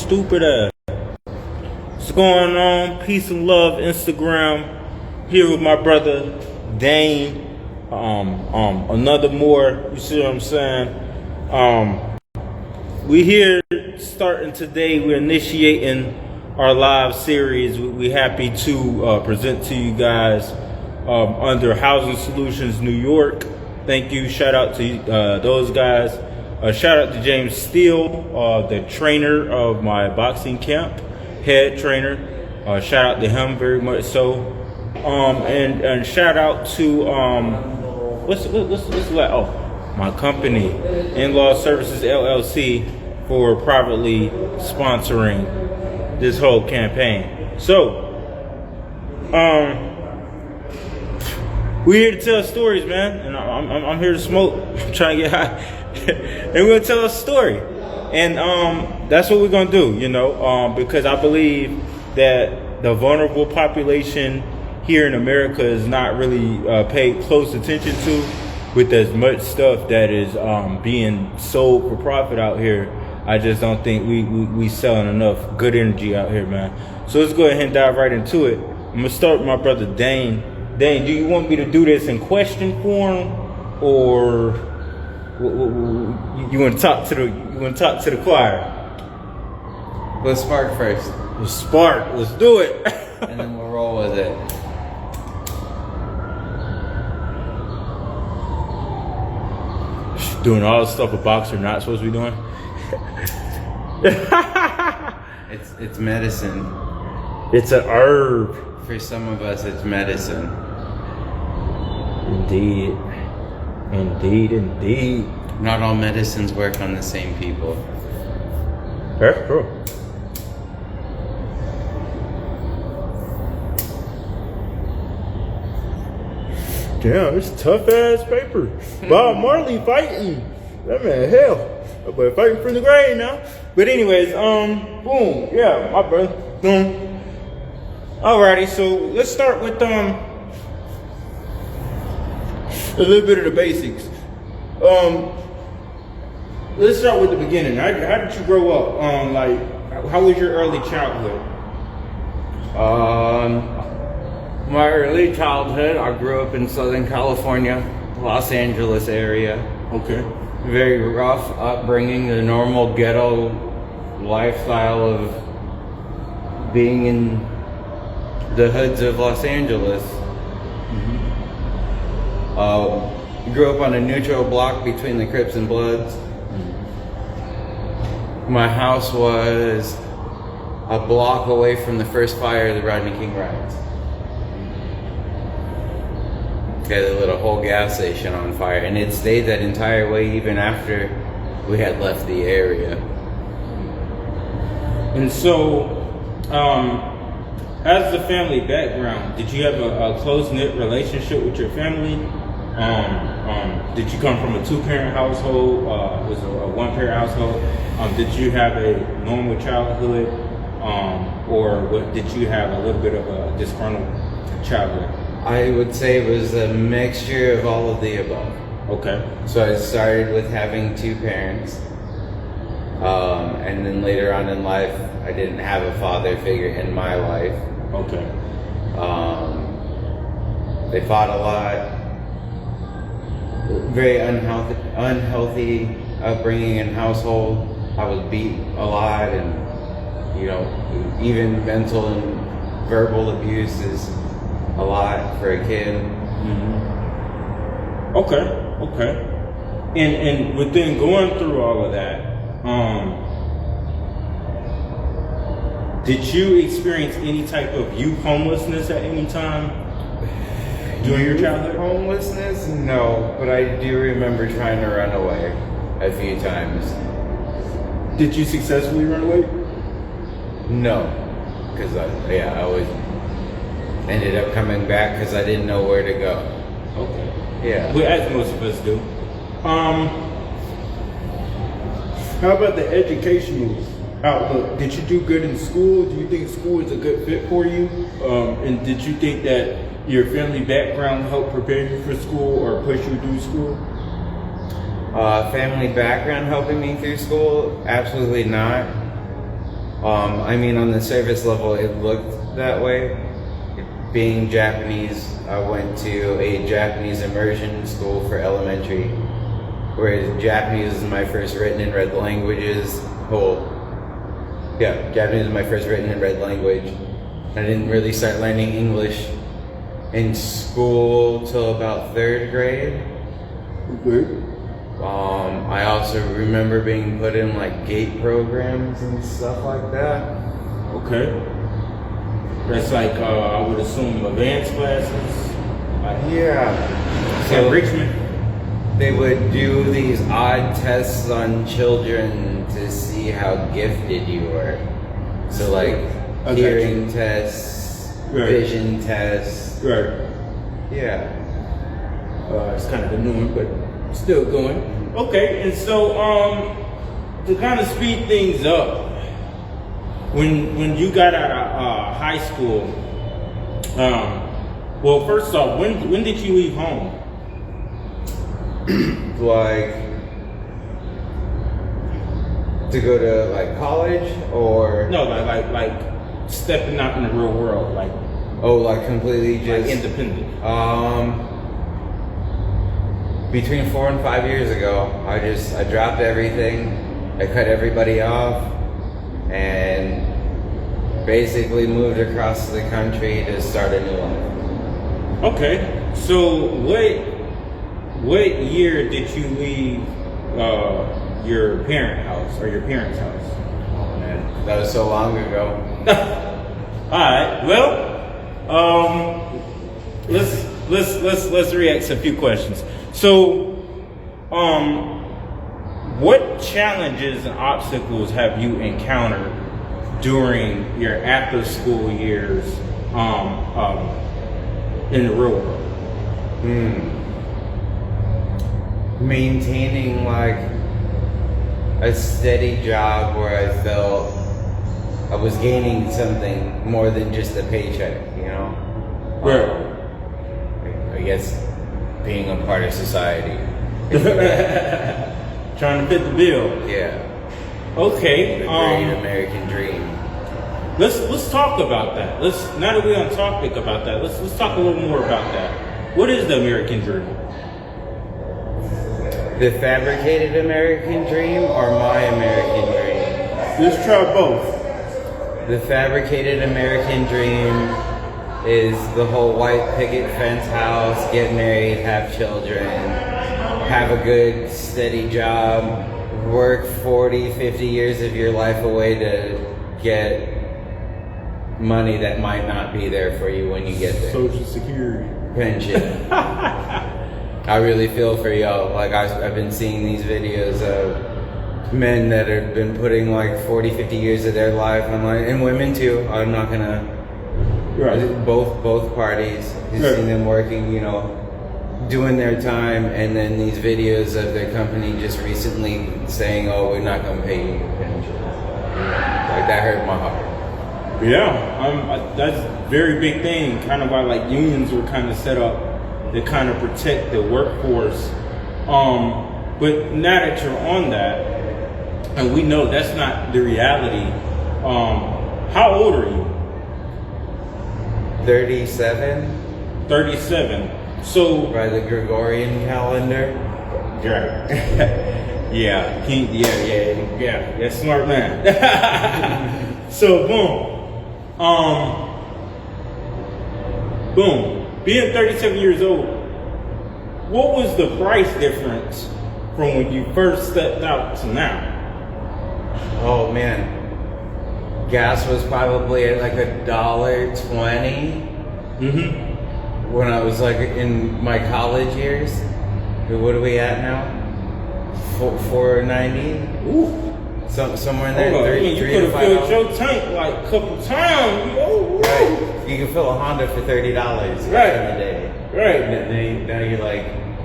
stupid ass. What's going on? Peace and love, Instagram. Here with my brother Dane. Another more. You see what I'm saying? We here starting today. We're initiating our live series. We happy to present to you guys under Housing Solutions New York. Thank you. Shout out to those guys. Shout out to James Steele, the trainer of my boxing camp, head trainer. Shout out to him very much so. And shout out to my company, In-Law Services LLC, for privately sponsoring this whole campaign. So, we're here to tell stories, man, and I'm here to smoke, trying to get high, and we're gonna tell a story, and that's what we're gonna do, because I believe that the vulnerable population here in America is not really paid close attention to, with as much stuff that is being sold for profit out here. I just don't think we selling enough good energy out here, man. So let's go ahead and dive right into it. I'm gonna start with my brother Dane. Dane, do you want me to do this in question form, or you want to talk to the choir? Let's spark first. Let's spark. Let's do it. And then we'll roll with it. Doing all the stuff a boxer not supposed to be doing. It's medicine. It's an herb. For some of us, it's medicine. Indeed. Not all medicines work on the same people. That's true. Damn, it's tough ass paper. Bob Marley fighting. That man, hell. That boy fighting from the grave now. But anyways, boom. Yeah, my brother. Boom. Alrighty, so let's start with a little bit of the basics. Let's start with the beginning. How did you grow up? How was your early childhood? My early childhood, I grew up in Southern California, Los Angeles area. Okay. Very rough upbringing, the normal ghetto lifestyle of being in the hoods of Los Angeles. Mm-hmm. Grew up on a neutral block between the Crips and Bloods. Mm-hmm. My house was a block away from the first fire of the Rodney King riots. Okay, they lit a whole gas station on fire, and it stayed that entire way even after we had left the area. And so, as the family background, did you have a close-knit relationship with your family? Did you come from a two-parent household? Was it a one-parent household? Did you have a normal childhood? Did you have a little bit of a disgruntled childhood? I would say it was a mixture of all of the above. Okay. So I started with having two parents. And then later on in life, I didn't have a father figure in my life. Okay. They fought a lot. Very unhealthy upbringing and household. I was beat a lot, and even mental and verbal abuse is a lot for a kid. Mm-hmm. Okay. And within going through all of that, did you experience any type of youth homelessness at any time during your childhood? Homelessness? No, but I do remember trying to run away a few times. Did you successfully run away? No, because I always ended up coming back because I didn't know where to go. Okay. Yeah. Well, as most of us do. How about the educational outlook? Did you do good in school? Do you think school is a good fit for you? And did you think that your family background helped prepare you for school or push you through school? Family background helping me through school? Absolutely not. I mean, on the surface level, it looked that way. Being Japanese, I went to a Japanese immersion school for elementary, where Japanese is my first written and read languages. Japanese is my first written and read language. I didn't really start learning English in school till about 3rd grade. Okay. I also remember being put in like gate programs and stuff like that. Okay. That's like I would assume advanced classes. Yeah. So Richmond. They would do these odd tests on children to see how gifted you were. So like hearing tests, right. Vision tests. Right. Yeah. It's kind of the new one, but still going. Okay, and so to kind of speed things up, when you got out of high school, well, first off, when did you leave home? Like to go to like college or No, like stepping out in the real world, like completely just like independent. Between 4 and 5 years ago, I dropped everything. I cut everybody off and basically moved across the country to start a new life. Okay, so what year did you leave your parent house or your parents' house? Oh man, that was so long ago. All right. Well, let's react to a few questions. So, what challenges and obstacles have you encountered during your after school years in the real world? Maintaining like a steady job where I felt I was gaining something more than just a paycheck, you know? Right. I guess being a part of society. Trying to fit the bill. Yeah. Okay. The great American dream. Let's talk about that. Now that we're on topic about that, let's talk a little more about that. What is the American dream? The fabricated American dream or my American dream? Let's try both. The fabricated American dream is the whole white picket fence house, get married, have children, have a good steady job, work 40, 50 years of your life away to get money that might not be there for you when you get there. Social Security. Pension. I really feel for y'all. Like I've been seeing these videos of men that have been putting like 40, 50 years of their life online, and women too. I'm not gonna. Right. Both parties. You've seen them working, you know, doing their time, and then these videos of their company just recently saying, "Oh, we're not gonna pay you your pension." Like that hurt my heart. Yeah, that's a very big thing. Kind of why like unions were kind of set up to kind of protect the workforce. But now that you're on that, and we know that's not the reality. How old are you? 37. 37. So by the Gregorian calendar. Yeah. Yeah. Smart man. So boom. Being 37 years old, what was the price difference from when you first stepped out to now? Oh man. Gas was probably at like $1.20. Mm-hmm. When I was like in my college years. What are we at now? $4.90. Ooh. Somewhere in there. You could have filled your tank like a couple times. Right. You can fill a Honda for $30 back in the day. Right. And now you're like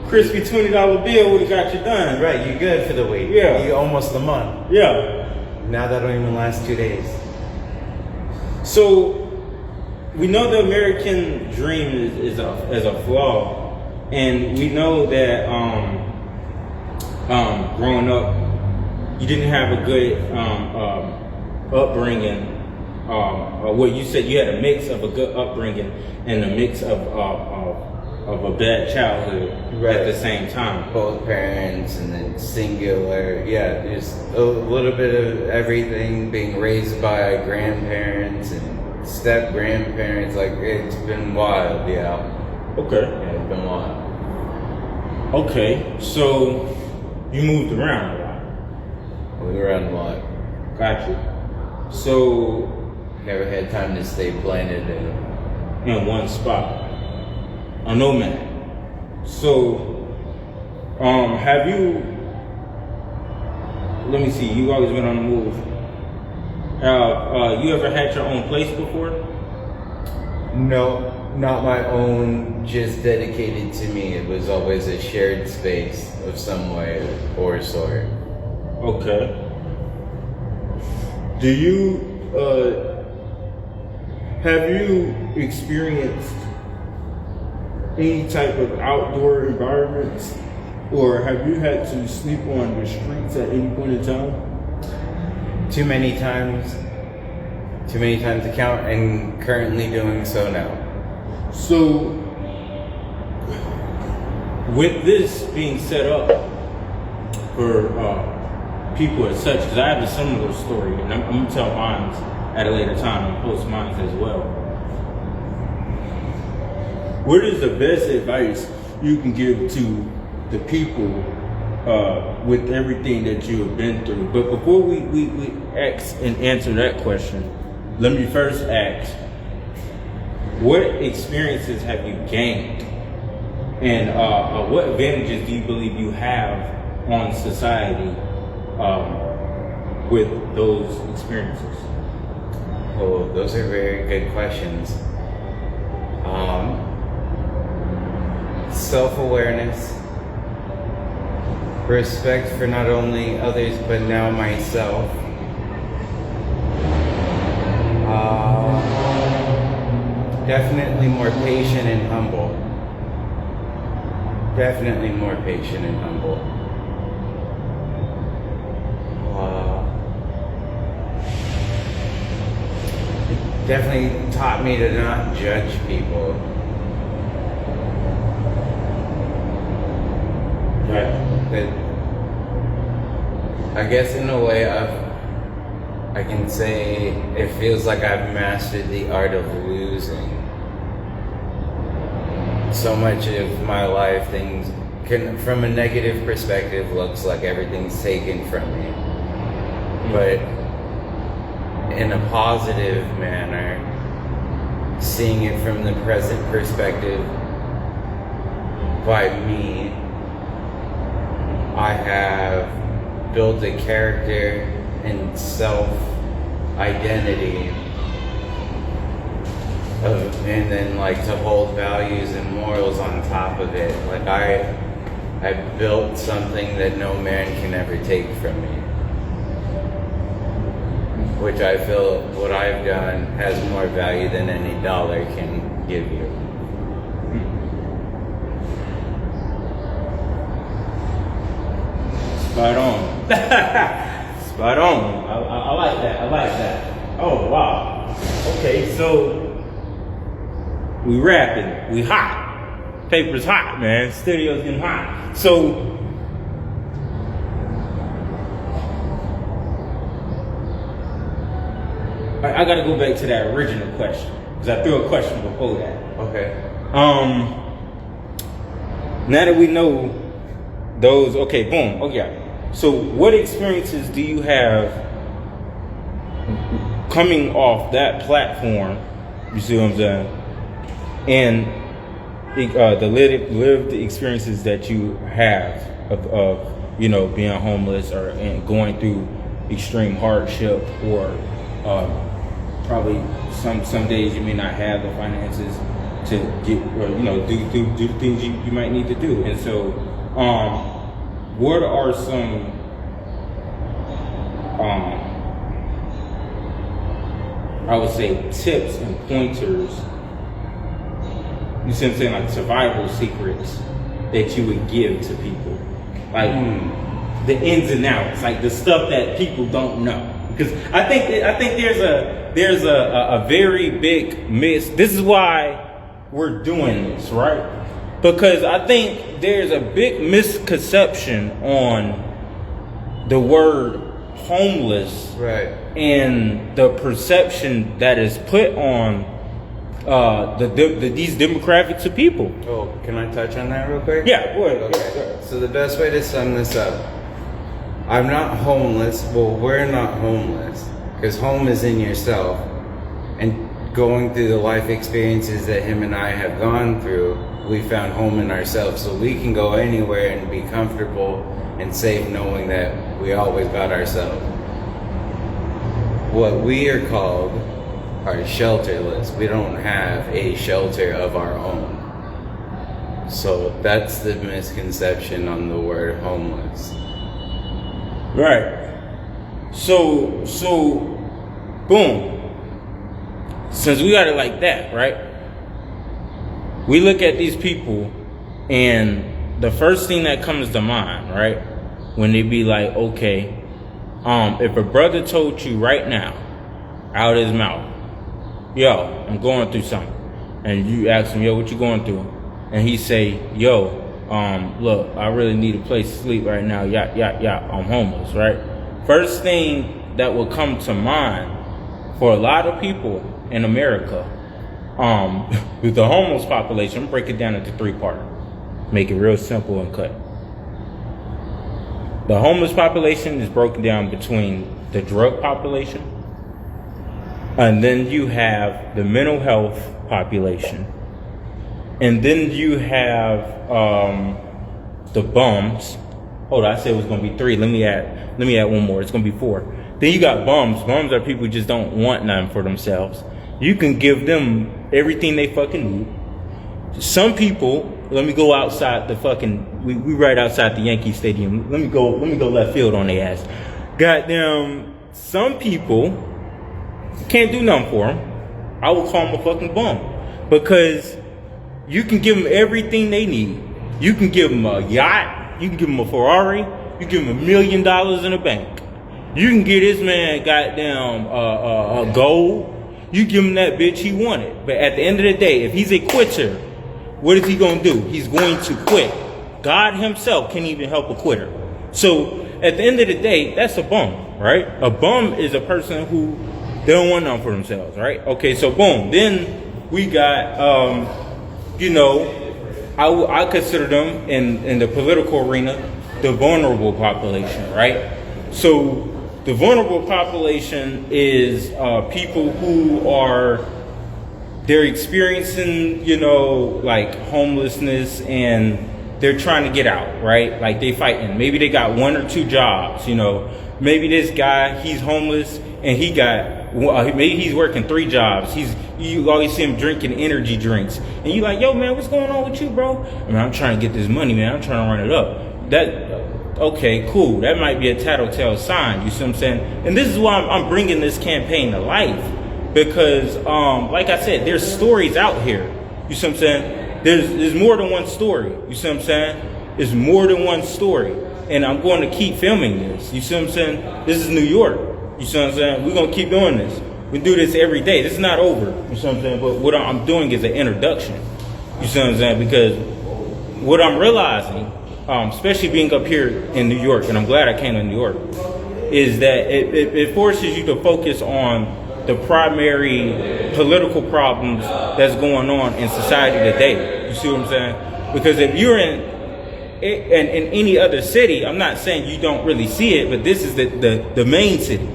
crispy $20 bill would have got you done. Right. You're good for the week. Yeah. You almost a month. Yeah. Now that don't even last 2 days. So we know the American dream is a flaw, and we know that growing up, you didn't have a good upbringing, well, you said you had a mix of a good upbringing and a mix of a bad childhood at the same time. Both parents and then singular. Yeah, just a little bit of everything, being raised by grandparents and step grandparents. Like, it's been wild, yeah. Okay. Yeah, it's been wild. Okay, so you moved around a lot. Moved around a lot. Got you. So Never had time to stay planted in one spot. A nomad. So, have you? Let me see. You always been on the move. You ever had your own place before? No, not my own, just dedicated to me. It was always a shared space of some way or sort. Okay. Do you have you experienced any type of outdoor environments, or have you had to sleep on the streets at any point in time? Too many times to count, and currently doing so now. So, with this being set up for people as such, because I have a similar story, and I'm going to tell mine at a later time and post mine as well. What is the best advice you can give to the people with everything that you have been through? But before we ask and answer that question, let me first ask, what experiences have you gained? And what advantages do you believe you have on society with those experiences? Oh, those are very good questions. Self-awareness, respect for not only others but now myself. Definitely more patient and humble. Definitely more patient and humble. Definitely taught me to not judge people. Right. I guess in a way I can say it feels like I've mastered the art of losing. So much of my life, things can, from a negative perspective, looks like everything's taken from me. But in a positive manner, seeing it from the present perspective by me, I have built a character and self-identity and then like to hold values and morals on top of it. Like I built something that no man can ever take from me, which I feel what I've done has more value than any dollar can give you. Spot on. Spot on. I like that. I like that. Oh, wow. Okay, so we rapping. We hot. Paper's hot, man. Studio's getting hot. So I gotta go back to that original question, because I threw a question before that. Okay. Now that we know those, okay, boom, okay. So what experiences do you have coming off that platform, you see what I'm saying, and the lived experiences that you have of you know, being homeless or and going through extreme hardship, or probably some days you may not have the finances to get, or you know, do the things you might need to do. And so what are some I would say tips and pointers, you see what I'm saying, like survival secrets that you would give to people, like the ins and outs, like the stuff that people don't know? because I think there's a very big miss. This is why we're doing this, right? Because I think there's a big misconception on the word homeless, right, and the perception that is put on these demographics of people. Oh, can I touch on that real quick? Yeah, go ahead. Okay. So the best way to sum this up, I'm not homeless. Well, we're not homeless, because home is in yourself. And going through the life experiences that him and I have gone through, we found home in ourselves. So we can go anywhere and be comfortable and safe knowing that we always got ourselves. What we are called are shelterless. We don't have a shelter of our own. So that's the misconception on the word homeless. Right. So boom. Since we got it like that, right? We look at these people, and the first thing that comes to mind, right? When they be like, okay, if a brother told you right now, out his mouth, yo, I'm going through something, and you ask him, yo, what you going through? And he say, yo, look, I really need a place to sleep right now. Yeah, I'm homeless, right? First thing that will come to mind for a lot of people in America, with the homeless population, break it down into 3 parts. Make it real simple and cut. The homeless population is broken down between the drug population, and then you have the mental health population, and then you have the bums. Hold on, I said it was going to be 3. Let me add one more. It's going to be 4. Then you got bums. Bums are people who just don't want nothing for themselves. You can give them everything they fucking need. Some people, let me go outside the fucking, we right outside the Yankee Stadium. Let me go left field on their ass. Goddamn, some people can't do nothing for them. I would call them a fucking bum, because you can give them everything they need. You can give them a yacht. You can give them a Ferrari. You give them $1 million in the bank. You can get this man goddamn a gold. You give him that bitch he wanted. But at the end of the day, if he's a quitter, what is he going to do? He's going to quit. God himself can't even help a quitter. So at the end of the day, that's a bum, right? A bum is a person who they don't want nothing for themselves, right? Okay, so boom. Then we got, I consider them in the political arena, the vulnerable population, right? So the vulnerable population is people who they're experiencing, like homelessness, and they're trying to get out, right? Like they fighting. Maybe they got 1 or 2 jobs, Maybe this guy, he's homeless, and maybe he's working 3 jobs. You always see him drinking energy drinks, and you like, yo, man, what's going on with you, bro? I mean, I'm trying to get this money, man. I'm trying to run it up. Okay, cool. That might be a tattletale sign. You see what I'm saying? And this is why I'm bringing this campaign to life, because, like I said, there's stories out here. You see what I'm saying? There's more than one story. You see what I'm saying? There's more than one story, and I'm going to keep filming this. You see what I'm saying? This is New York. You see what I'm saying? We're gonna keep doing this. We do this every day. This is not over. You see what I'm saying? But what I'm doing is an introduction. You see what I'm saying? Because what I'm realizing, especially being up here in New York, and I'm glad I came to New York, is that it forces you to focus on the primary political problems that's going on in society today. You see what I'm saying? Because if you're in any other city, I'm not saying you don't really see it, but this is the main city.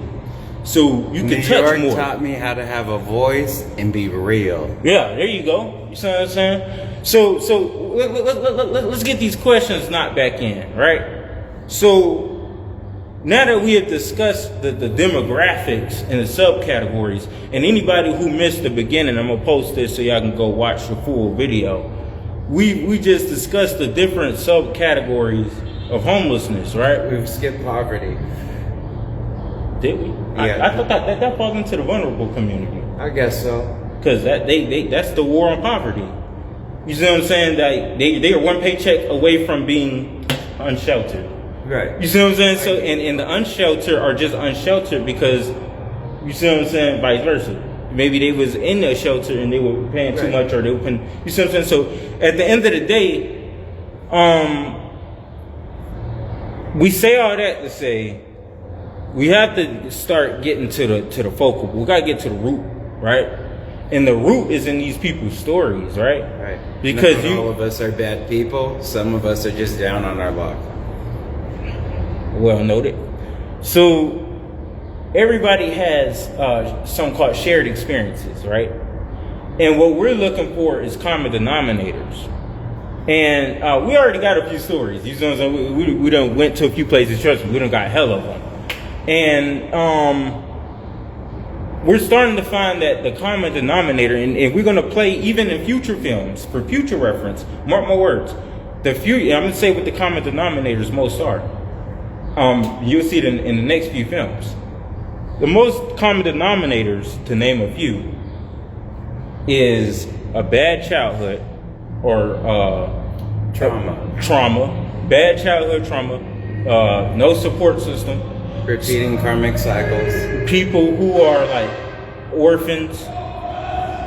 So you can touch more. New York taught me how to have a voice and be real. Yeah, there you go. You see what I'm saying? So let's get these questions knocked back in, right? So now that we have discussed the demographics and the subcategories, and anybody who missed the beginning, I'm gonna post this so y'all can go watch the full video. We just discussed the different subcategories of homelessness, right? We've skipped poverty. Did we? Yeah. I thought that falls into the vulnerable community. I guess so. Because that's the war on poverty. You see what I'm saying? That they are 1 paycheck away from being unsheltered. Right. You see what I'm saying? So, and the unsheltered are just unsheltered because, you see what I'm saying, vice versa. Maybe they was in a shelter and they were paying too much, or they were paying, you see what I'm saying? So at the end of the day, we say all that to say we have to start getting to the focal. We gotta get to the root, right? And the root is in these people's stories, right? Right. Because not all of us are bad people. Some of us are just down on our luck. Well noted. So everybody has some called shared experiences, right? And what we're looking for is common denominators. And we already got a few stories. You know what I'm saying? We done went to a few places, trust me, we done got hell of them. And we're starting to find that the common denominator, and we're going to play even in future films, for future reference, mark my words, I'm going to say what the common denominators most are. You'll see it in the next few films. The most common denominators, to name a few, is a bad childhood, or trauma, bad childhood trauma, no support system, repeating karmic cycles, people who are like orphans,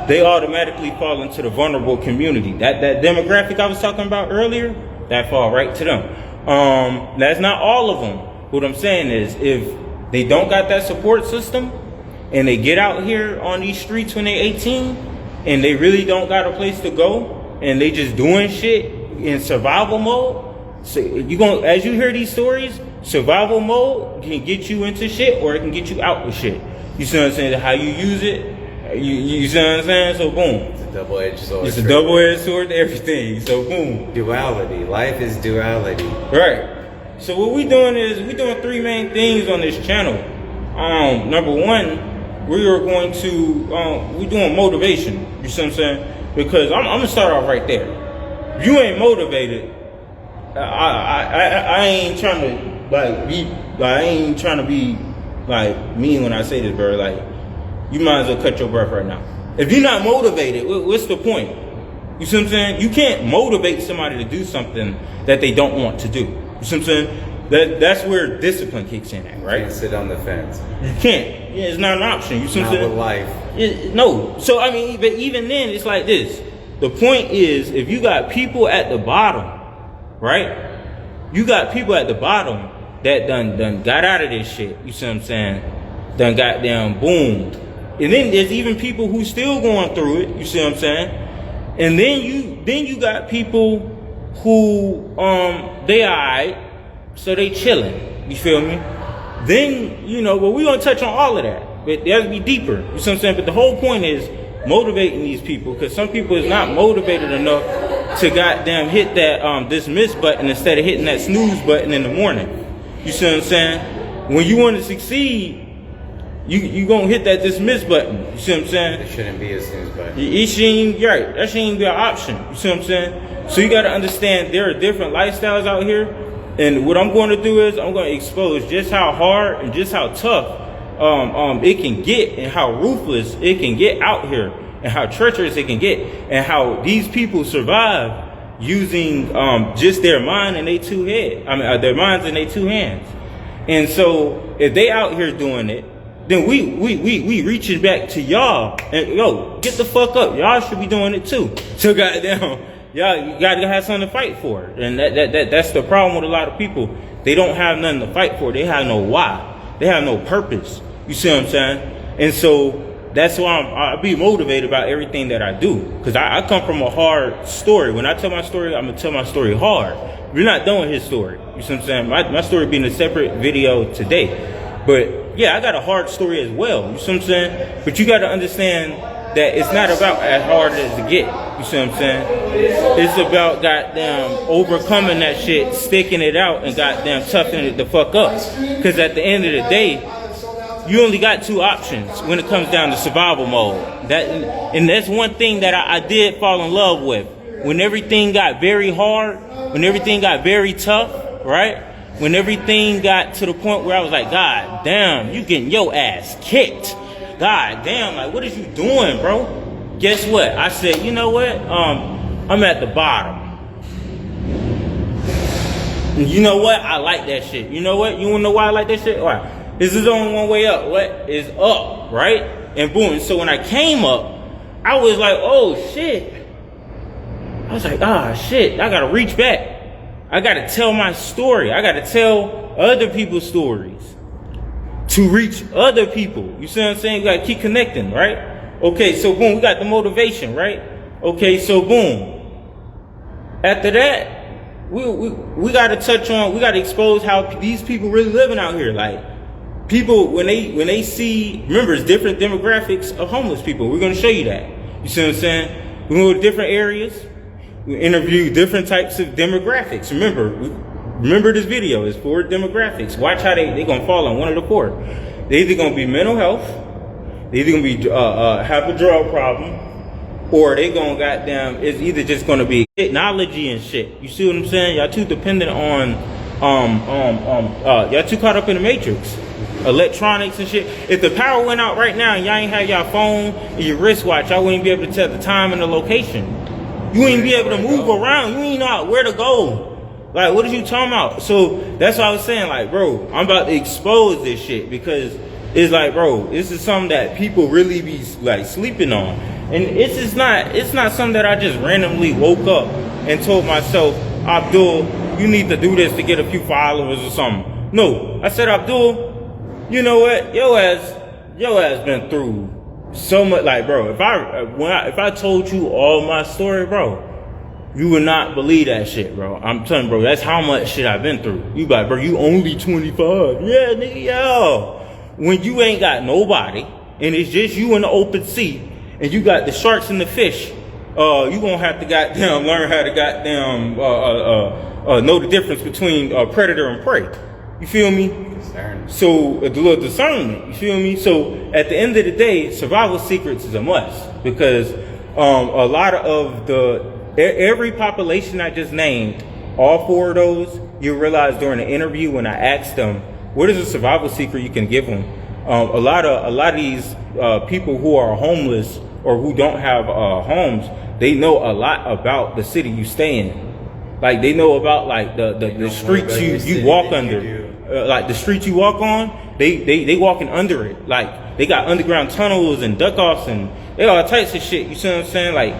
they automatically fall into the vulnerable community. That demographic I was talking about earlier, that fall right to them. That's not all of them. What I'm saying is, if they don't got that support system and they get out here on these streets when they're 18 and they really don't got a place to go and they just doing shit in survival mode, so as you hear these stories, survival mode can get you into shit or it can get you out of shit. You see what I'm saying? How you use it, you see what I'm saying? So boom. It's a double-edged sword. It's a double-edged sword to everything. So boom. Duality. Life is duality. Right. So what we doing is we doing three main things on this channel. Number one, we are going to we doing motivation. You see what I'm saying? Because I'm gonna start off right there. If you ain't motivated, I ain't trying to I ain't trying to be like mean when I say this, bro. Like, you might as well cut your breath right now. If you're not motivated, what's the point? You see what I'm saying? You can't motivate somebody to do something that they don't want to do. You see what I'm saying? That's where discipline kicks in at, right? You can't sit on the fence. You can't. Yeah, it's not an option. You see what I'm saying? With life. No. So I mean, but even then, it's like this. The point is, if you got people at the bottom, right? You got people at the bottom that done got out of this shit. You see what I'm saying? Done goddamn boomed. And then there's even people who still going through it. You see what I'm saying? And then you got people who they alright, so they chilling. You feel me? Then but we're gonna touch on all of that, but it has to be deeper. You see what I'm saying? But the whole point is motivating these people, because some people is not motivated enough to goddamn hit that dismiss button instead of hitting that snooze button in the morning. You see what I'm saying? When you want to succeed, you gonna hit that dismiss button. You see what I'm saying? It shouldn't be a snooze button. It shouldn't, right? That shouldn't be an option. You see what I'm saying? So you got to understand there are different lifestyles out here, and what I'm going to do is I'm going to expose just how hard and just how tough it can get, and how ruthless it can get out here, and how treacherous it can get, and how these people survive using just their mind and their two heads. Their minds and their two hands. And so if they out here doing it, then we reaching back to y'all and get the fuck up. Y'all should be doing it too. So goddamn, y'all, you gotta have something to fight for. And that's the problem with a lot of people. They don't have nothing to fight for. They have no why. They have no purpose. You see what I'm saying? And so that's why I be motivated about everything that I do. Because I come from a hard story. When I tell my story, I'm going to tell my story hard. We're not done with his story. You see what I'm saying? My story being a separate video today. But yeah, I got a hard story as well. You see what I'm saying? But you got to understand that it's not about as hard as it get. You see what I'm saying? It's about goddamn overcoming that shit, sticking it out, and goddamn toughening it the fuck up. Because at the end of the day, you only got two options when it comes down to survival mode. And that's one thing that I did fall in love with. When everything got very hard, when everything got very tough, right? When everything got to the point where I was like, God damn, you getting your ass kicked. God damn, like, what is you doing, bro? Guess what? I said, you know what? I'm at the bottom. You know what? I like that shit. You know what? You wanna know why I like that shit? Why? This is only one way up. What is up, right? And boom. So when I came up, I was like, oh shit. I was like, ah shit. I gotta reach back. I gotta tell my story. I gotta tell other people's stories to reach other people. You see what I'm saying? You gotta keep connecting, right? Okay, so boom, we got the motivation, right? Okay, so boom. After that, we gotta touch on, we gotta expose how these people really living out here. Like, people, when they see, remember, it's different demographics of homeless people. We're gonna show you that. You see what I'm saying? We go to different areas. We interview different types of demographics. Remember this video is 4 demographics. Watch how they gonna fall on one of the 4. They either gonna be mental health, they either gonna be have a drug problem, or they gonna goddamn, it's either just gonna be technology and shit. You see what I'm saying? Y'all too dependent on y'all too caught up in the matrix. Electronics and shit. If the power went out right now and y'all ain't have y'all phone and your wristwatch, y'all wouldn't be able to tell the time and the location. You ain't be able to move around. You ain't know where to go. Like, what are you talking about? So that's what I was saying. Like, bro, I'm about to expose this shit because it's like, bro, this is something that people really be like sleeping on, and it's not something that I just randomly woke up and told myself, Abdul, you need to do this to get a few followers or something. No, I said, Abdul, you know what? Your ass been through so much. Like, bro, if I told you all my story, bro, you would not believe that shit, bro. I'm telling you, bro, that's how much shit I've been through. You like, bro, you only 25. Yeah, nigga, yo. When you ain't got nobody and it's just you in the open sea and you got the sharks and the fish, you gonna have to goddamn learn how to goddamn know the difference between predator and prey. You feel me? So a little discernment. You feel me? So at the end of the day, survival secrets is a must, because a lot of every population I just named, all 4 of those, you realize during the interview when I asked them, what is a survival secret you can give them? A lot of these people who are homeless or who don't have homes, they know a lot about the city you stay in. Like, they know about like the streets you walk under. Like the streets you walk on, they walking under it. Like, they got underground tunnels and duck offs and they all types of shit. You see what I'm saying? Like,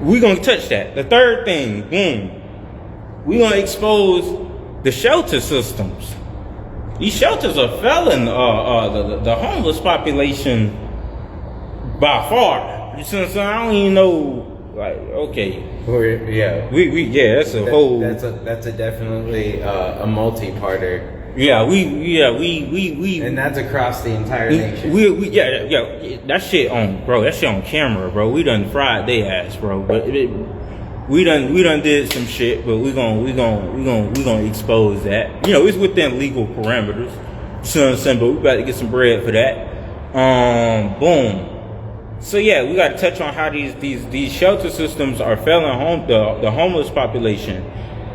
we gonna touch that. The third thing, boom, we gonna expose the shelter systems. These shelters are failing the homeless population by far. You see what I'm saying? I don't even know. Like, okay, yeah, that's a whole. That's a definitely a multi-parter. Yeah, we, and that's across the entire nation. Yeah, that shit on camera, bro. We done fried they ass, bro. But we done did some shit, but we gonna expose that. You know, it's within legal parameters. You see what I'm saying? But we about to get some bread for that. Boom. So yeah, we got to touch on how these shelter systems are failing the homeless population.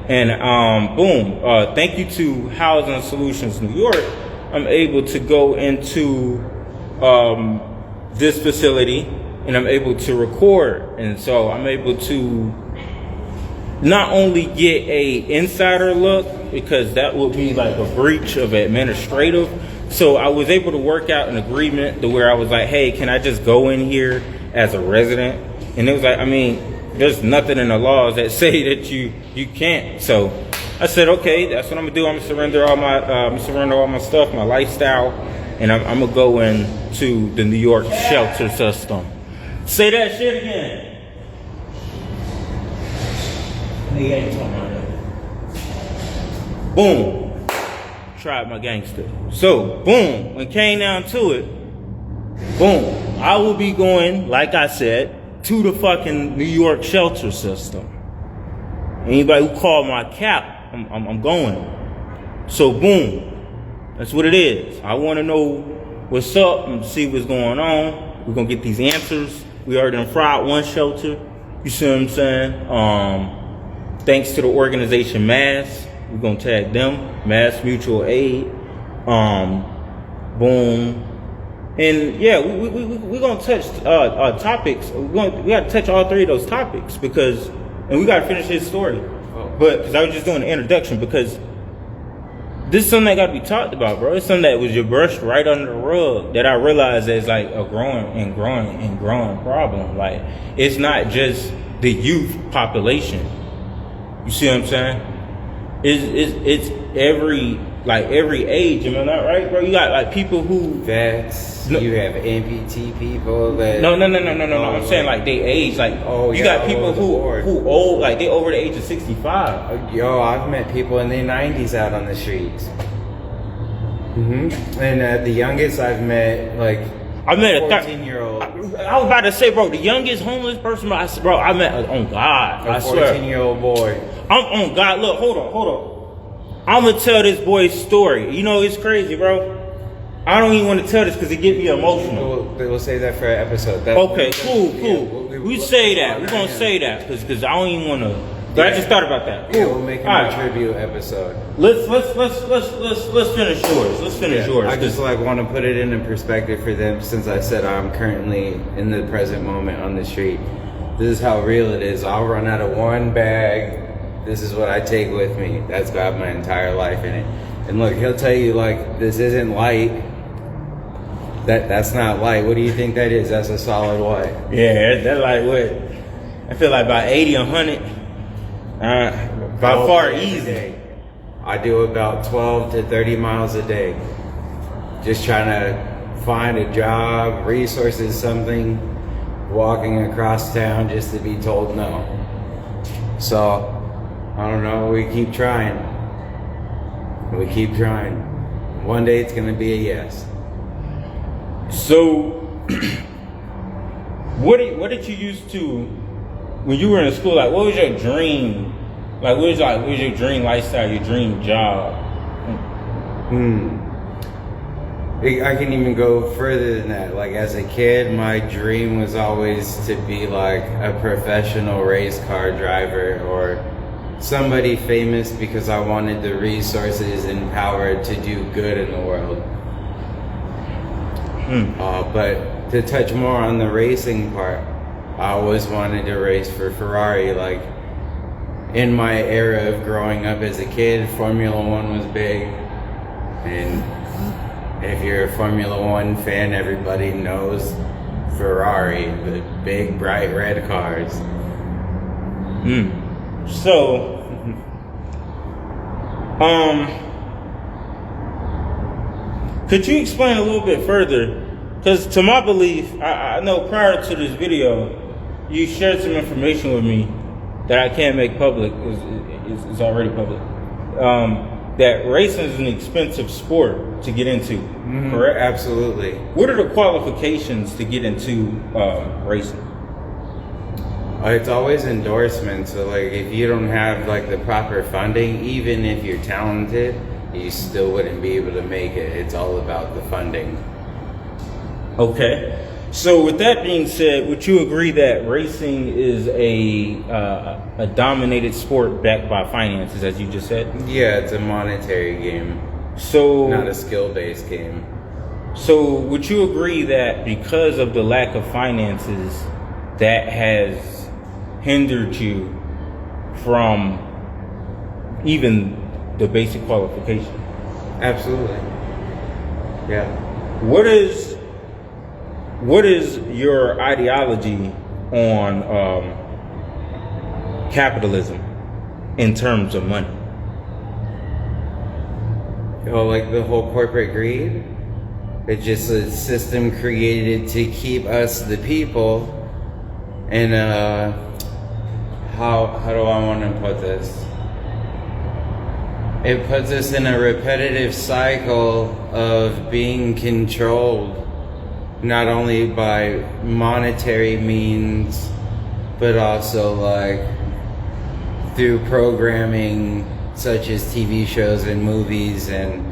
And boom, thank you to Housing Solutions New York, I'm able to go into this facility and I'm able to record. And so I'm able to not only get a insider look, because that would be like a breach of administrative. So I was able to work out an agreement to where I was like, hey, can I just go in here as a resident? And it was like, I mean, there's nothing in the laws that say that you can't. So I said, okay, that's what I'm gonna do. I'm gonna surrender all my stuff, my lifestyle, and I'm gonna go into the New York shelter system. Say that shit again. Nigga ain't talking about that. Boom. Tried my gangster. So, boom, when it came down to it, boom, I will be going, like I said, to the fucking New York shelter system. Anybody who called my cap, I'm going. So, boom, that's what it is. I want to know what's up and see what's going on. We're going to get these answers. We already done fried one shelter. You see what I'm saying? Thanks to the organization MASS. We're going to tag them. Mass Mutual Aid. Boom. And yeah, we're going to touch topics. We got to touch all 3 of those topics because, and we got to finish his story. Oh, But because I was just doing the introduction, because this is something that got to be talked about, bro. It's something that was just brushed right under the rug that I realized is like a growing problem. Like, it's not just the youth population. You see what I'm saying? It's every age. Am I not right, bro? You got like people who vets. You have amputee people that. No. I'm saying like they age. Like, you got people who old, like they over the age of 65. Yo, I've met people in their 90s out on the streets. And the youngest I've met, like, I met a 14-year-old. I was about to say, bro, the youngest homeless person, I met, on God, I swear. 14-year-old boy. I'm on God. Look, hold on. I'm gonna tell this boy's story. You know, it's crazy, bro. I don't even want to tell this because it gets me emotional. We'll save that for an episode. Okay, cool. We say that. We're gonna say that because I don't even want to. But I just thought about that. Yeah, we'll make a tribute episode. Let's finish yours. Let's finish yours. I just want to put it into perspective for them, since I said I'm currently in the present moment on the street. This is how real it is. I'll run out of one bag. This is what I take with me. That's got my entire life in it. And look, he'll tell you, like, this isn't light. That's not light. What do you think that is? That's a solid what? Yeah, that's like what? I feel like about 80, 100. By far easy. I do about 12 to 30 miles a day. Just trying to find a job, resources, something, walking across town just to be told no. So, I don't know, we keep trying. One day it's gonna be a yes. So, what did you used to, when you were in school, like, what was your dream? Like, what was your dream lifestyle, your dream job? I can even go further than that. Like, as a kid, my dream was always to be like a professional race car driver or somebody famous, because I wanted the resources and power to do good in the world. But to touch more on the racing part, I always wanted to race for Ferrari. Like, in my era of growing up as a kid, Formula One was big. And if you're a Formula One fan, everybody knows Ferrari, the big, bright red cars. So, could you explain a little bit further? Because to my belief, I know prior to this video, you shared some information with me that I can't make public. It's already public. That racing is an expensive sport to get into. Correct? Absolutely. What are the qualifications to get into racing? It's always endorsements. So, like, if you don't have like the proper funding, even if you're talented, you still wouldn't be able to make it. It's all about the funding. Okay. So with that being said, would you agree that racing is a dominated sport backed by finances, as you just said? Yeah, it's a monetary game. So not a skill-based game. So would you agree that because of the lack of finances, that has hindered you from even the basic qualification? Absolutely. Yeah. What is your ideology on capitalism in terms of money? Oh, like the whole corporate greed? It's just a system created to keep us, the people, and how do I want to put this? It puts us in a repetitive cycle of being controlled, not only by monetary means, but also like through programming such as TV shows and movies and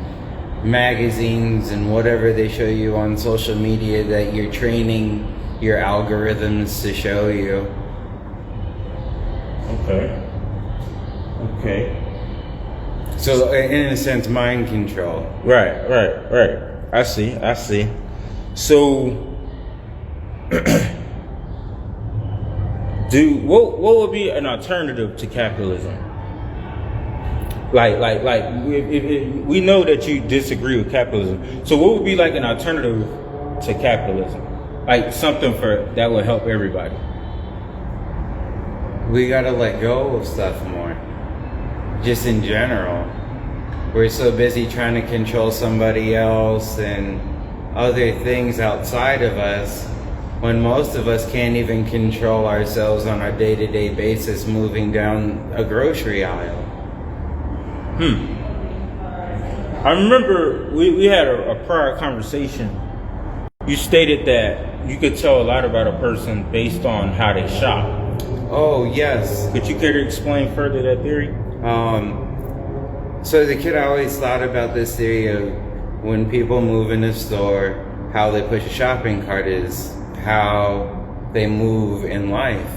magazines and whatever they show you on social media that you're training your algorithms to show you. Okay. So in a sense, mind control. Right. I see. So, what would be an alternative to capitalism? If we know that you disagree with capitalism. So what would be like an alternative to capitalism? Like something that would help everybody. We gotta let go of stuff more. Just in general. We're so busy trying to control somebody else and other things outside of us, when most of us can't even control ourselves on our day-to-day basis moving down a grocery aisle. I remember we had a prior conversation. You stated that you could tell a lot about a person based on how they shop. Oh, yes. Could you care to explain further that theory? So as a kid, I always thought about this theory of when people move in a store, how they push a shopping cart is how they move in life.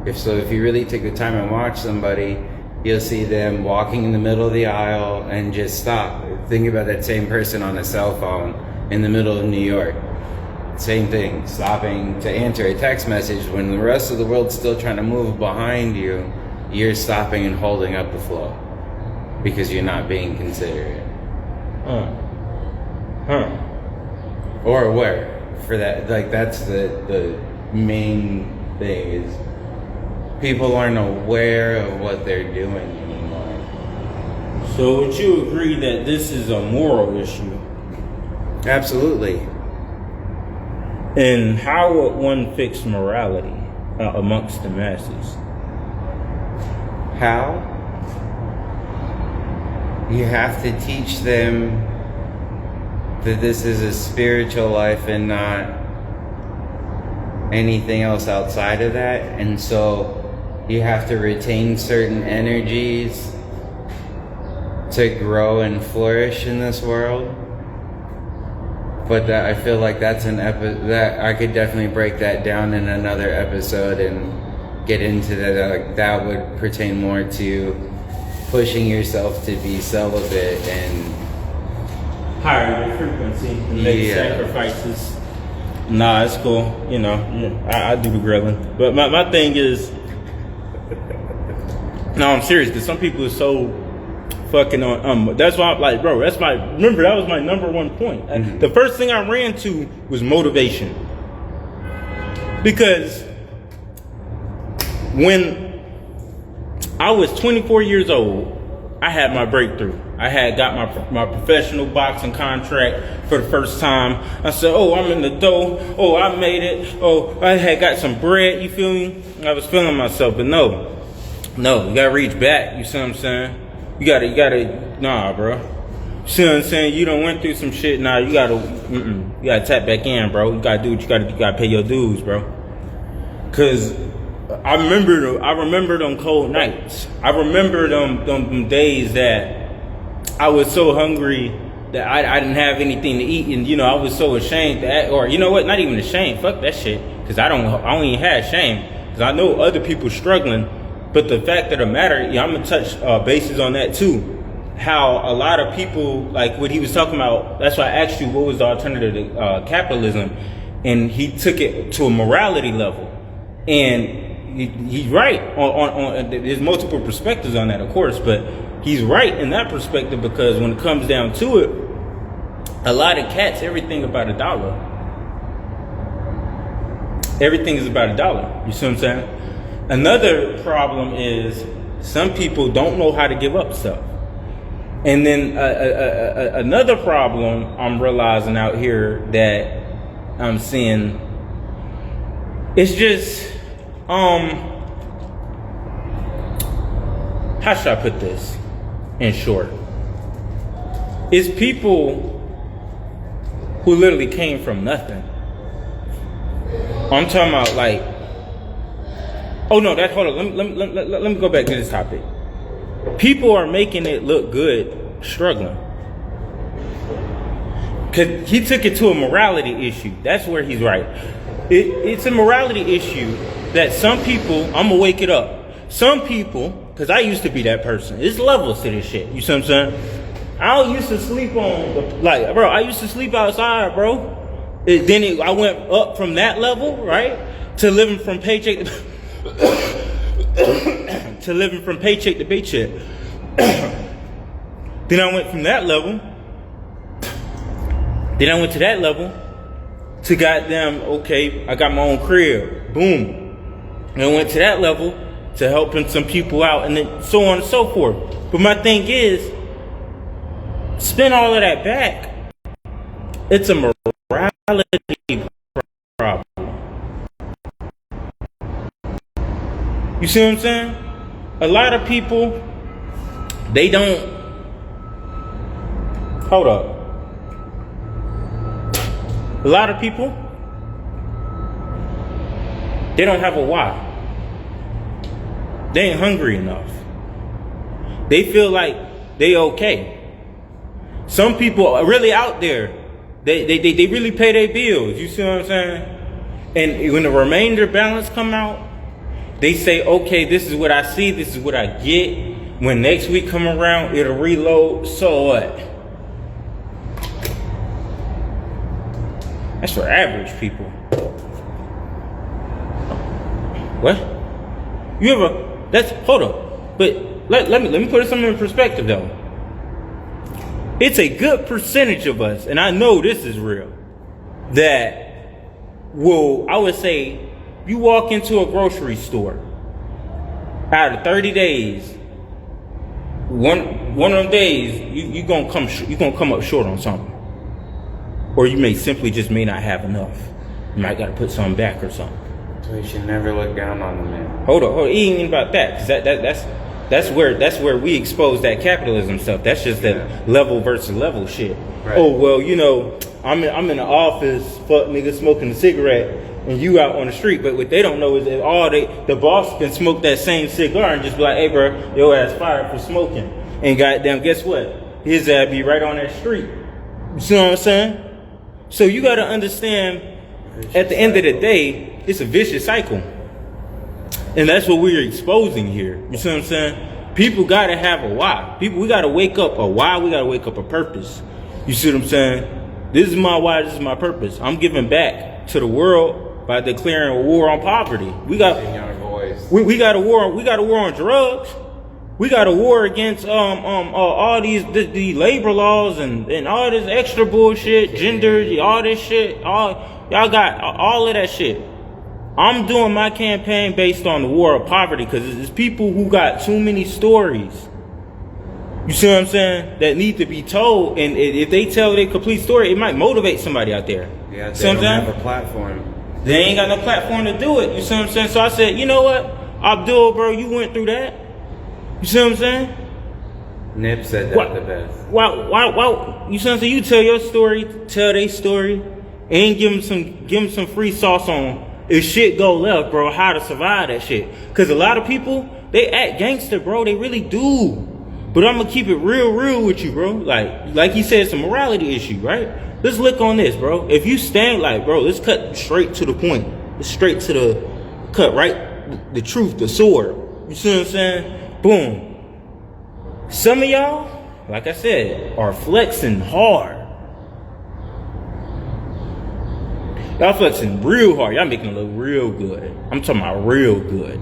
If you really take the time and watch somebody, you'll see them walking in the middle of the aisle and just stop. Think about that same person on a cell phone in the middle of New York. Same thing, stopping to answer a text message when the rest of the world's still trying to move behind you. You're stopping and holding up the flow because you're not being considerate. Or aware for that. Like that's the main thing is people aren't aware of what they're doing anymore. So would you agree that this is a moral issue? Absolutely. And how would one fix morality amongst the masses? How? You have to teach them that this is a spiritual life and not anything else outside of that. And so you have to retain certain energies to grow and flourish in this world. But that I feel like that's that I could definitely break that down in another episode and get into that. Like that would pertain more to pushing yourself to be celibate and higher your frequency and make sacrifices. Nah, it's cool. You know, I do the grilling. But my thing is, no, I'm serious because some people are so fucking on. That's why I'm like, bro. Remember that was my number one point. Mm-hmm. The first thing I ran to was motivation, because when I was 24 years old, I had my breakthrough. I had got my professional boxing contract for the first time. I said, oh, I'm in the dough. Oh, I made it. Oh, I had got some bread. You feel me? I was feeling myself, but no, you gotta reach back. You see what I'm saying? You gotta, nah, bro. You see what I'm saying? You done went through some shit. Nah, you gotta tap back in, bro. You gotta do what you gotta do. You gotta pay your dues, bro. Cause I remember them cold nights. I remember them days that I was so hungry that I didn't have anything to eat, and I was so ashamed or you know what? Not even ashamed. Fuck that shit. Cause I don't even have shame. Cause I know other people struggling. But the fact of the matter, I'm gonna touch bases on that too. How a lot of people, like what he was talking about. That's why I asked you what was the alternative to capitalism, and he took it to a morality level, and he's right on there's multiple perspectives on that, of course, but he's right in that perspective because when it comes down to it, a lot of cats, everything about $1. Everything is about $1. You see what I'm saying? Another problem is some people don't know how to give up stuff. And then another problem I'm realizing out here that I'm seeing, it's just how should I put this in short? It's people who literally came from nothing. I'm talking about like, oh no, hold on, let me go back to this topic. People are making it look good struggling. Cause he took it to a morality issue. That's where he's right. It's a morality issue that some people, I'm gonna wake it up. Some people, because I used to be that person. There's levels to this shit. You see what I'm saying? I used to sleep I used to sleep outside, bro. I went up from that level, right, to living from paycheck to paycheck. Then I went from that level. Then I went to that level to goddamn, okay, I got my own crib. Boom. And I went to that level to helping some people out, and then so on and so forth. But my thing is, spend all of that back. It's a morality problem. You see what I'm saying? A lot of people, they don't. Hold up. A lot of people, they don't have a why. They ain't hungry enough. They feel like they okay. Some people are really out there. They really pay their bills. You see what I'm saying? And when the remainder balance come out, they say, okay, this is what I see. This is what I get. When next week come around, it'll reload. So what? That's for average people. What? You ever? Hold up. But let me put something in perspective though. It's a good percentage of us, and I know this is real, that will, I would say, you walk into a grocery store, out of 30 days, one of them days, you gonna come up short on something. Or you may not have enough. You might gotta put something back or something. So you should never look down on the man. Hold on, it ain't even about that, because that's where we expose that capitalism stuff. That's just that level versus level shit. Right. Oh well, I'm in the office, fuck nigga smoking a cigarette, and you out on the street. But what they don't know is that the boss can smoke that same cigar and just be like, hey bro, your ass fired for smoking. And goddamn, guess what? His ass be right on that street. You see what I'm saying? So you gotta understand, at the end of the day, it's a vicious cycle. And that's what we're exposing here. You see what I'm saying? People gotta have a why. We gotta wake up a why, we gotta wake up a purpose. You see what I'm saying? This is my why, this is my purpose. I'm giving back to the world by declaring a war on poverty. We got a war on drugs. We got a war against all these labor laws and all this extra bullshit, gender, all this shit. Y'all got all of that shit. I'm doing my campaign based on the war of poverty because it's people who got too many stories. You see what I'm saying? That need to be told, and if they tell their complete story, it might motivate somebody out there. Yeah, they don't have a platform. They ain't got no platform to do it. You see what I'm saying? So I said, you know what, Abdul, bro, you went through that. You see what I'm saying? Nip said that the best. Why? You see what I'm saying? You tell your story, tell their story, and give them some free sauce on if shit go left, bro. How to survive that shit? Because a lot of people, they act gangster, bro. They really do. But I'm gonna keep it real with you, bro. Like you said, it's a morality issue, right? Let's look on this, bro. If you stand bro, let's cut straight to the point. Let's straight to the cut, right? The truth, the sword. You see what I'm saying? Boom. Some of y'all, like I said, are flexing hard. Y'all flexing real hard. Y'all making it look real good. I'm talking about real good.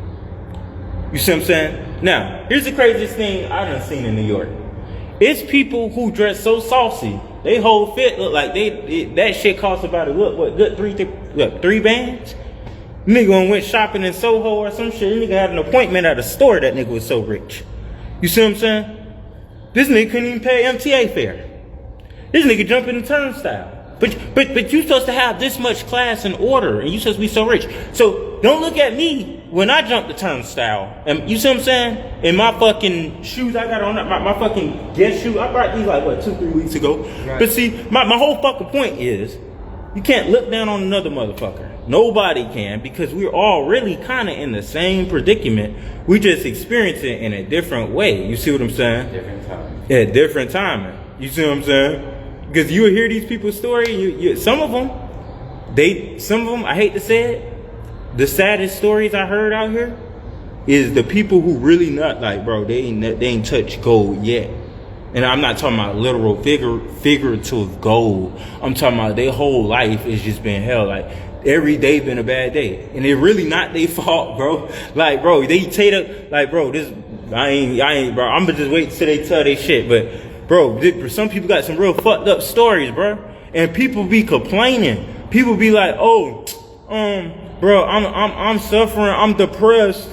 You see what I'm saying? Now, here's the craziest thing I done seen in New York. It's people who dress so saucy. They whole fit look like that shit costs about a good three bands? Nigga went shopping in Soho or some shit. Nigga had an appointment at a store. That nigga was so rich. You see what I'm saying? This nigga couldn't even pay MTA fare. This nigga jumped in the turnstile. But you supposed to have this much class and order, and you supposed to be so rich. So don't look at me when I jump the turnstile. And you see what I'm saying? In my fucking shoes I got on, my fucking Guess shoes. I brought these 2-3 weeks ago. Right. But see, my whole fucking point is, you can't look down on another motherfucker. Nobody can, because we're all really kind of in the same predicament. We just experience it in a different way. You see what I'm saying? Different time. Yeah, different timing. You see what I'm saying? Because you hear these people's story. Some of them, I hate to say it, the saddest stories I heard out here is the people who really not bro, they ain't touched gold yet. And I'm not talking about literal figurative gold. I'm talking about their whole life has just been hell. Every day been a bad day. And it really not their fault, bro. Bro, they take up, bro, this, I ain't, bro, I'm gonna just wait till they tell their shit. But bro, some people got some real fucked up stories, bro. And people be complaining. People be like, oh, bro, I'm suffering. I'm depressed.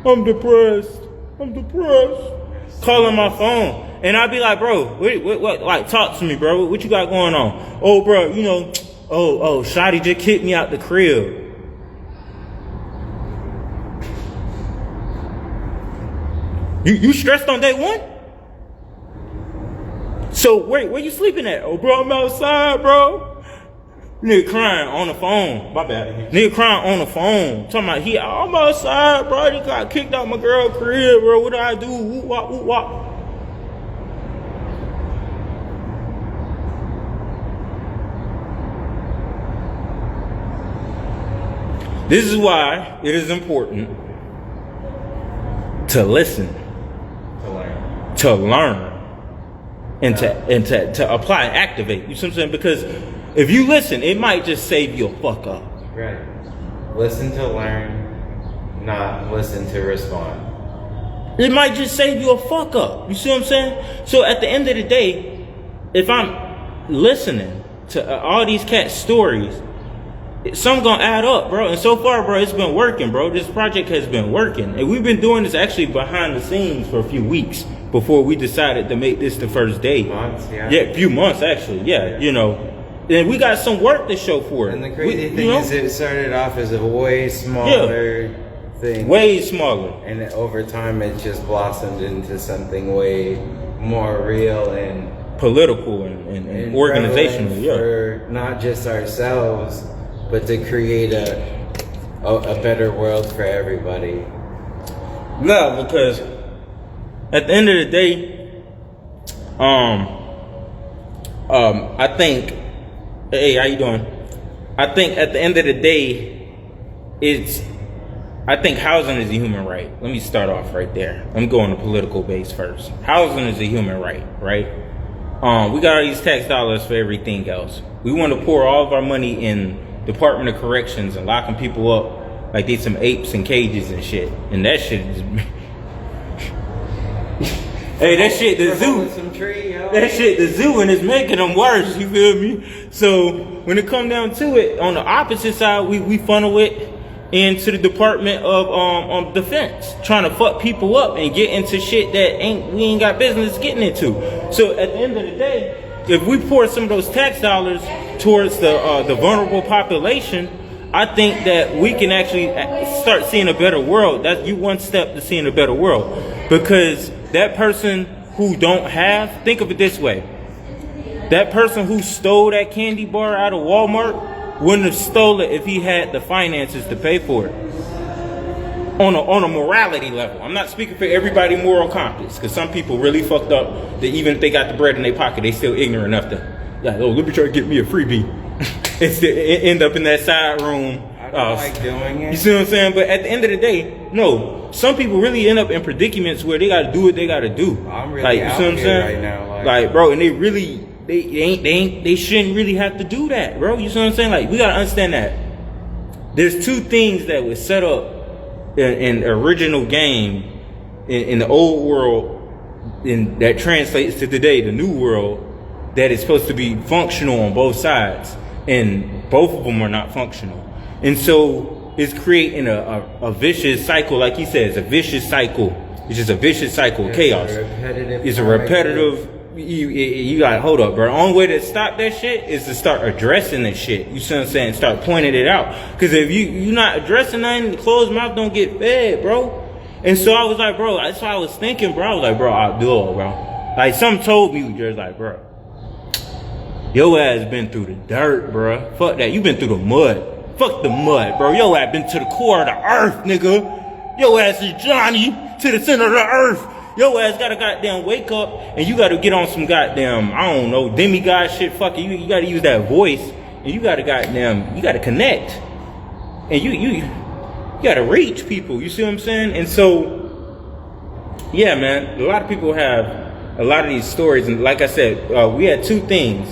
I'm depressed. Calling my phone. And I be like, bro, what, like, talk to me, bro. What you got going on? Oh, bro, you know, Shotty just kicked me out the crib. You stressed on day one? So where you sleeping at? Oh, bro, I'm outside, bro. Nigga crying on the phone. My bad. Nigga crying on the phone. Talking about I'm outside, bro. He got kicked out my girl crib, bro. What do I do? Woo wop, woo wop. This is why it is important to listen, to learn, and to apply and activate. You see what I'm saying? Because if you listen, it might just save you a fuck up. Right. Listen to learn, not listen to respond. It might just save you a fuck up. You see what I'm saying? So at the end of the day, if I'm listening to all these cats' stories, some gonna add up, bro. And so far, bro, it's been working, bro. This project has been working. And we've been doing this actually behind the scenes for a few weeks before we decided to make this the first day. Months, yeah. Yeah, a few months, actually. Yeah, you know. And we got some work to show for it. And the crazy thing is it started off as a way smaller thing. Way smaller. And over time, it just blossomed into something way more real and political and organizational. Yeah. For not just ourselves, but to create a better world for everybody. No, because at the end of the day, I think, hey, how you doing? I think at the end of the day, I think housing is a human right. Let me start off right there. I'm going to political base first. Housing is a human right, right? We got all these tax dollars for everything else. We want to pour all of our money in Department of Corrections and locking people up like they some apes in cages and shit. And that shit is hey, that shit the zoo. That shit the zoo, and it's making them worse, you feel me? So when it come down to it, on the opposite side, we funnel it into the Department of Defense, trying to fuck people up and get into shit that we ain't got business getting into. So at the end of the day, if we pour some of those tax dollars towards the vulnerable population, I think that we can actually start seeing a better world. That's you one step to seeing a better world. Because that person who don't have, think of it this way. That person who stole that candy bar out of Walmart wouldn't have stole it if he had the finances to pay for it. On a morality level. I'm not speaking for everybody moral compass, because some people really fucked up that even if they got the bread in their pocket, they still ignorant enough to, like, oh, let me try to get me a freebie. It's to end up in that side room. I don't like doing it. You see what I'm saying? But at the end of the day, no. Some people really end up in predicaments where they gotta do what they gotta do. I'm really like, you out see what I'm here saying? right now. Like, bro, and they shouldn't really have to do that, bro. You see what I'm saying? Like, we gotta understand that there's two things that was set up in original game in the old world, that translates to today, the new world, that is supposed to be functional on both sides, and both of them are not functional. And so it's creating a vicious cycle, like he says, a vicious cycle. It's just a vicious cycle of chaos. It's a repetitive. You got to hold up, bro. The only way to stop that shit is to start addressing that shit. You see what I'm saying? Start pointing it out. Because if you're not addressing nothing, the closed mouth don't get fed, bro. And so I was like, bro, that's what I was thinking, bro. I was like, bro, I'll do it, bro. Like, something told me, just like, bro, your ass been through the dirt, bro. Fuck that. You been through the mud. Fuck the mud, bro. Your ass been to the core of the earth, nigga. Your ass is Johnny to the center of the earth. Your ass gotta goddamn wake up, and you gotta get on some goddamn, I don't know, demigod shit. Fuck it. You gotta use that voice, and you gotta you gotta connect. And you gotta reach people. You see what I'm saying? And so, yeah, man, a lot of people have a lot of these stories. And like I said, we had two things,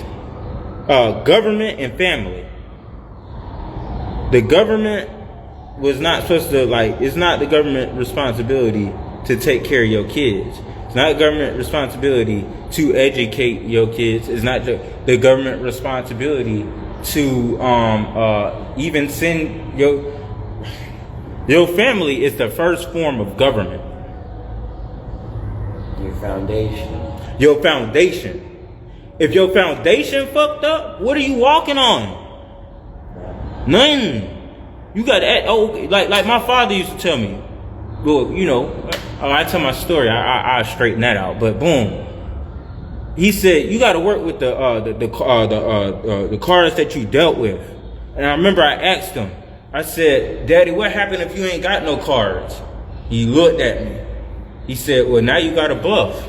government and family. The government was not supposed to, like, it's not the government responsibility to take care of your kids. It's not government responsibility to educate your kids. It's not the government responsibility to even send your family is the first form of government. Your foundation. Your foundation. If your foundation fucked up, what are you walking on? Nothing. You got to, like my father used to tell me. Well, you know, I tell my story. I straighten that out. But boom, he said you got to work with the cards that you dealt with. And I remember I asked him. I said, "Daddy, what happened if you ain't got no cards?" He looked at me. He said, "Well, now you got to bluff."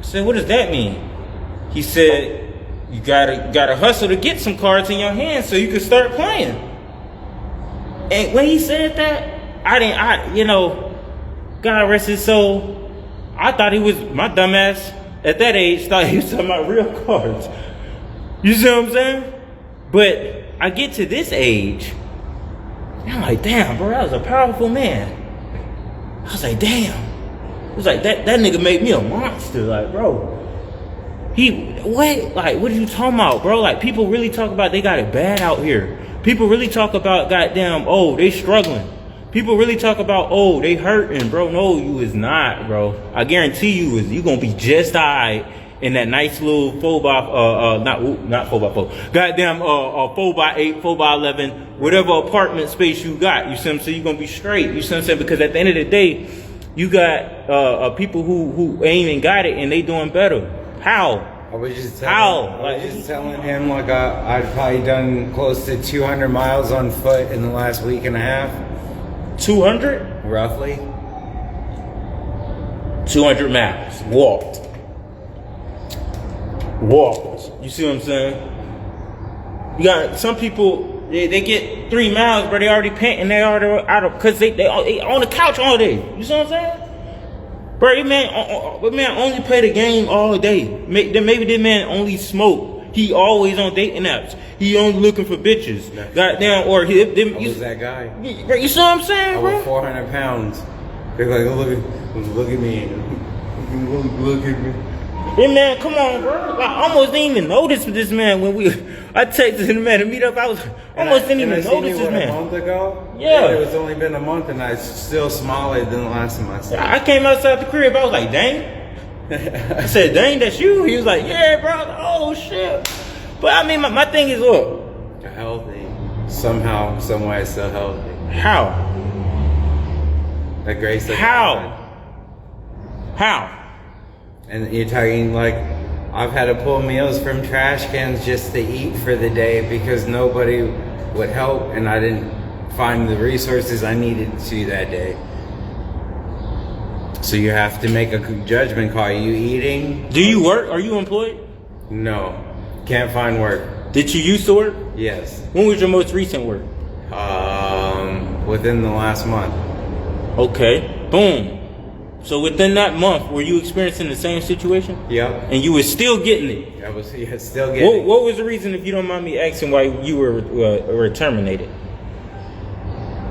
I said, "What does that mean?" He said, "You gotta hustle to get some cards in your hands so you can start playing." And when he said that, you know, God rest his soul, I thought he was, my dumbass at that age thought he was talking about real cards. You see what I'm saying? But I get to this age, and I'm like, damn, bro, that was a powerful man. I was like, damn. It was like, that nigga made me a monster. Like, bro. What are you talking about, bro? Like, people really talk about they got it bad out here. People really talk about, goddamn, oh, they struggling. People really talk about, oh, they hurting, bro. No, you is not, bro. I guarantee you gonna be just alright in that nice little 4x, not 4x4. Goddamn, 4x8, 4x11, whatever apartment space you got. You see what I'm saying? You're gonna be straight. You see what I'm saying? Because at the end of the day, you got people who ain't even got it and they doing better. How? I was just telling him like I'd probably done close to 200 miles on foot in the last week and a half. 200? Roughly. 200 miles. Walked. You see what I'm saying? You got some people, they get 3 miles, but they already panting, they already out of, because they on the couch all day. You see what I'm saying? Bro, that man only play the game all day. Maybe that man only smoke. He always on dating apps. He only looking for bitches. Goddamn, or I was that guy. Bro, you see what I'm saying, bro? I was 400 pounds. They're like, look at me. Look at me. Hey man, come on, bro. I almost didn't even notice this man when I texted the man to meet up. I almost didn't even notice this man. A month ago? Yeah. It was only been a month and I still smaller than the last time I saw him. I came outside the crib. I was like, dang. I said, dang, that's you? He was like, yeah, bro. Oh, shit. But I mean, my thing is, look. Healthy. Somehow, some way, still healthy. How? The grace of God. How? And you're talking like, I've had to pull meals from trash cans just to eat for the day because nobody would help and I didn't find the resources I needed to that day. So you have to make a judgment call. Are you eating? Do you work? Are you employed? No. Can't find work. Did you used to work? Yes. When was your most recent work? Within the last month. Okay. Boom. So within that month, were you experiencing the same situation? Yeah. And you were still getting it? I was still getting it. What was the reason, if you don't mind me asking, why you were terminated?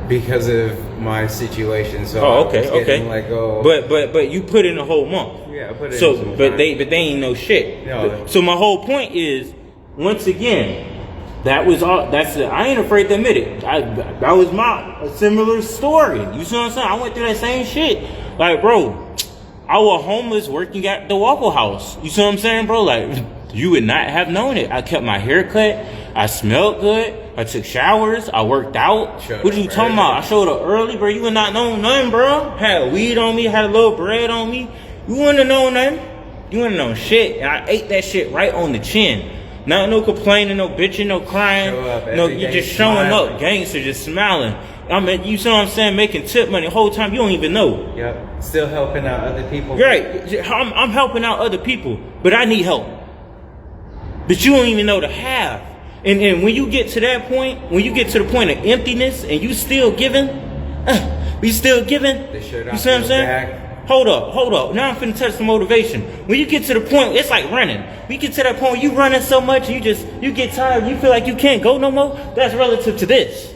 Because of my situation. So okay. Let go. But you put in a whole month. Yeah, I put in. So some but time. they ain't no shit. No. So my whole point is, once again, that was all. I ain't afraid to admit it. That was a similar story. You see what I'm saying? I went through that same shit. Like, bro, I was homeless working at the Waffle House. You see what I'm saying, bro? Like, you would not have known it. I kept my hair cut. I smelled good. I took showers. I worked out. What are you talking about? I showed up early, bro. You would not know nothing, bro. Had weed on me. Had a little bread on me. You wouldn't have known nothing. You wouldn't have known shit. And I ate that shit right on the chin. Not no complaining, no bitching, no crying. No, you just showing up, gangster, just smiling. I mean, you see what I'm saying? Making tip money the whole time. You don't even know. Yep. Still helping out other people. Right. I'm helping out other people, but I need help. But you don't even know to have. And when you get to that point, when you get to the point of emptiness and you still giving, you still giving. You see what I'm saying? Hold up. Now I'm finna touch the motivation. When you get to the point, it's like running. When you get to that point where you running so much, you get tired, you feel like you can't go no more. That's relative to this.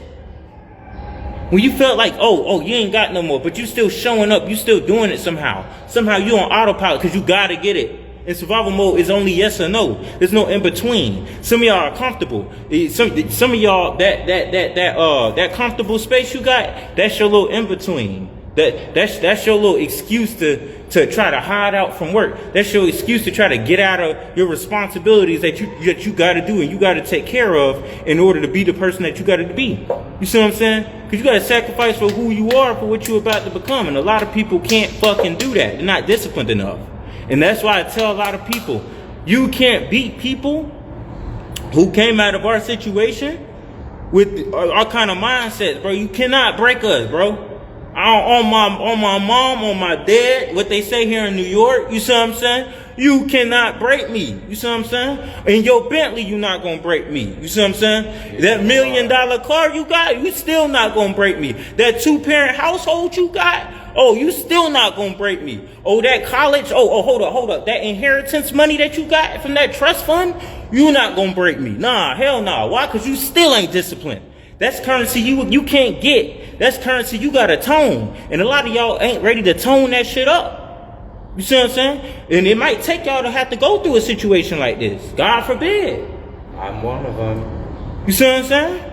When you felt like, oh, you ain't got no more, but you still showing up, you still doing it somehow. Somehow you on autopilot because you gotta get it. In survival mode, it's only yes or no. There's no in between. Some of y'all are comfortable. Some of y'all that comfortable space you got, that's your little in between. That's your little excuse to try to hide out from work. That's your excuse to try to get out of your responsibilities that you got to do and you got to take care of in order to be the person that you got to be. You see what I'm saying? Because you got to sacrifice for who you are for what you're about to become. And a lot of people can't fucking do that. They're not disciplined enough. And that's why I tell a lot of people, you can't beat people who came out of our situation with our kind of mindsets, bro. You cannot break us, bro. On my mom, on my dad, what they say here in New York, you see what I'm saying? You cannot break me. You see what I'm saying? In your Bentley, you're not gonna break me. You see what I'm saying? That $1 million car you got, you still not gonna break me. That 2-parent household you got, oh, you still not gonna break me. Oh, that college, hold up. That inheritance money that you got from that trust fund, you not gonna break me. Nah, hell nah. Why? Because you still ain't disciplined. That's currency you can't get. That's currency you gotta tone. And a lot of y'all ain't ready to tone that shit up. You see what I'm saying? And it might take y'all to have to go through a situation like this. God forbid. I'm one of them. You see what I'm saying?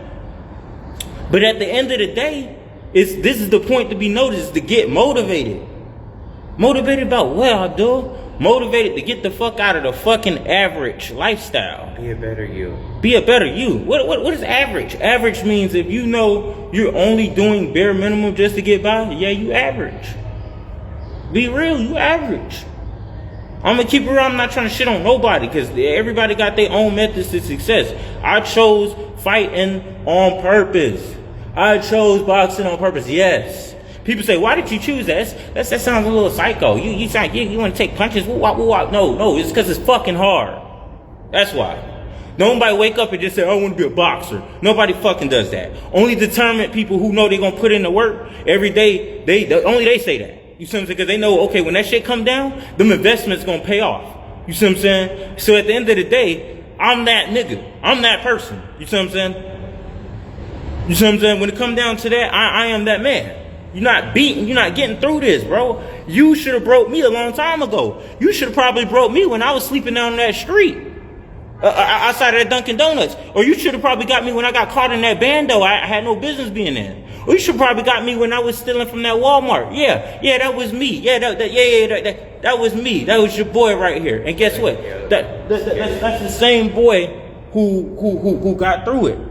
But at the end of the day, this is the point to be noticed, to get motivated. Motivated about what, Abdul? Motivated to get the fuck out of the fucking average lifestyle. Be a better you. Be a better you. What is average? Average means if you know you're only doing bare minimum just to get by, yeah, you average. Be real, you average. I'm gonna keep it real. I'm not trying to shit on nobody because everybody got their own methods to success. I chose fighting on purpose. I chose boxing on purpose. Yes. People say, why did you choose that? That sounds a little psycho. You want to take punches? No, it's because it's fucking hard. That's why. Nobody wake up and just say, I want to be a boxer. Nobody fucking does that. Only determined people who know they're going to put in the work every day, only they say that. You see what I'm saying? Because they know, okay, when that shit come down, them investments going to pay off. You see what I'm saying? So at the end of the day, I'm that nigga. I'm that person. You see what I'm saying? You see what I'm saying? When it come down to that, I am that man. You're not beating, you're not getting through this, bro. You should have broke me a long time ago. You should have probably broke me when I was sleeping down that street. Outside of that Dunkin' Donuts. Or you should have probably got me when I got caught in that bando I had no business being in. Or you should have probably got me when I was stealing from that Walmart. Yeah, that was me. Yeah, that was me. That was your boy right here. And guess what? That's the same boy who got through it.